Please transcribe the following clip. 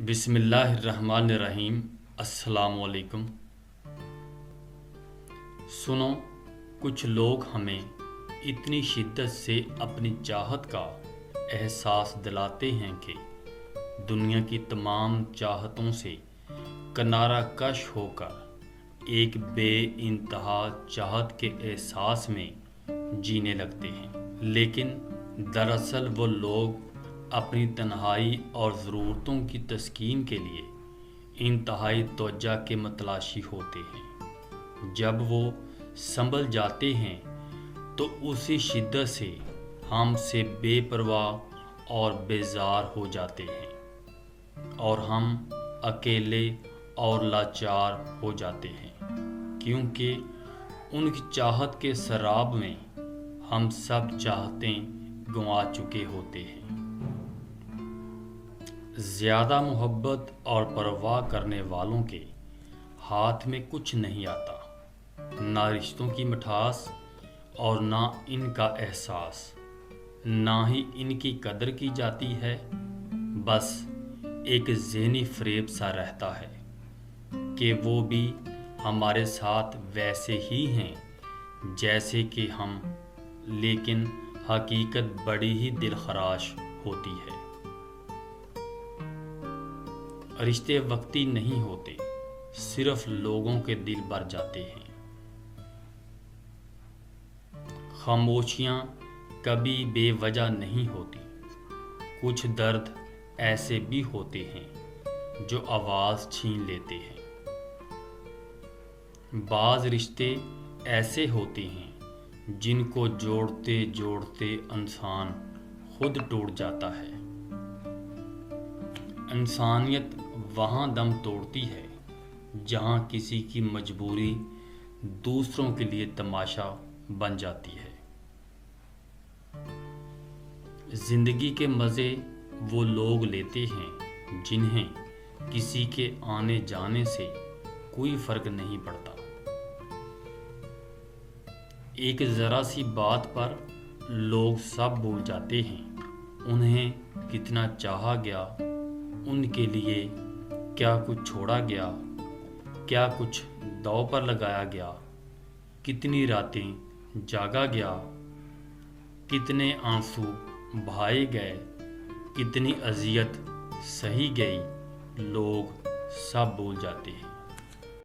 بسم اللہ الرحمن الرحیم۔ السلام علیکم۔ سنو، کچھ لوگ ہمیں اتنی شدت سے اپنی چاہت کا احساس دلاتے ہیں کہ دنیا کی تمام چاہتوں سے کنارہ کش ہو کر ایک بے انتہا چاہت کے احساس میں جینے لگتے ہیں، لیکن دراصل وہ لوگ اپنی تنہائی اور ضرورتوں کی تسکین کے لیے انتہائی توجہ کے متلاشی ہوتے ہیں۔ جب وہ سنبھل جاتے ہیں تو اسی شدت سے ہم سے بے پرواہ اور بیزار ہو جاتے ہیں، اور ہم اکیلے اور لاچار ہو جاتے ہیں، کیونکہ ان کی چاہت کے سراب میں ہم سب چاہتیں گنوا چکے ہوتے ہیں۔ زیادہ محبت اور پرواہ کرنے والوں کے ہاتھ میں کچھ نہیں آتا، نہ رشتوں کی مٹھاس اور نہ ان کا احساس، نہ ہی ان کی قدر کی جاتی ہے۔ بس ایک ذہنی فریب سا رہتا ہے کہ وہ بھی ہمارے ساتھ ویسے ہی ہیں جیسے کہ ہم، لیکن حقیقت بڑی ہی دلخراش ہوتی ہے۔ رشتے وقتی نہیں ہوتے، صرف لوگوں کے دل بھر جاتے ہیں۔ خاموشیاں کبھی بے وجہ نہیں ہوتی، کچھ درد ایسے بھی ہوتے ہیں جو آواز چھین لیتے ہیں۔ بعض رشتے ایسے ہوتے ہیں جن کو جوڑتے جوڑتے انسان خود ٹوٹ جاتا ہے۔ انسانیت وہاں دم توڑتی ہے جہاں کسی کی مجبوری دوسروں کے لیے تماشا بن جاتی ہے۔ زندگی کے مزے وہ لوگ لیتے ہیں جنہیں کسی کے آنے جانے سے کوئی فرق نہیں پڑتا۔ ایک ذرا سی بات پر لوگ سب بھول جاتے ہیں، انہیں کتنا چاہا گیا، ان کے لیے کیا کچھ چھوڑا گیا، کیا کچھ داؤ پر لگایا گیا، کتنی راتیں جاگا گیا، کتنے آنسو بہائے گئے، کتنی اذیت سہی گئی، لوگ سب بھول جاتے ہیں۔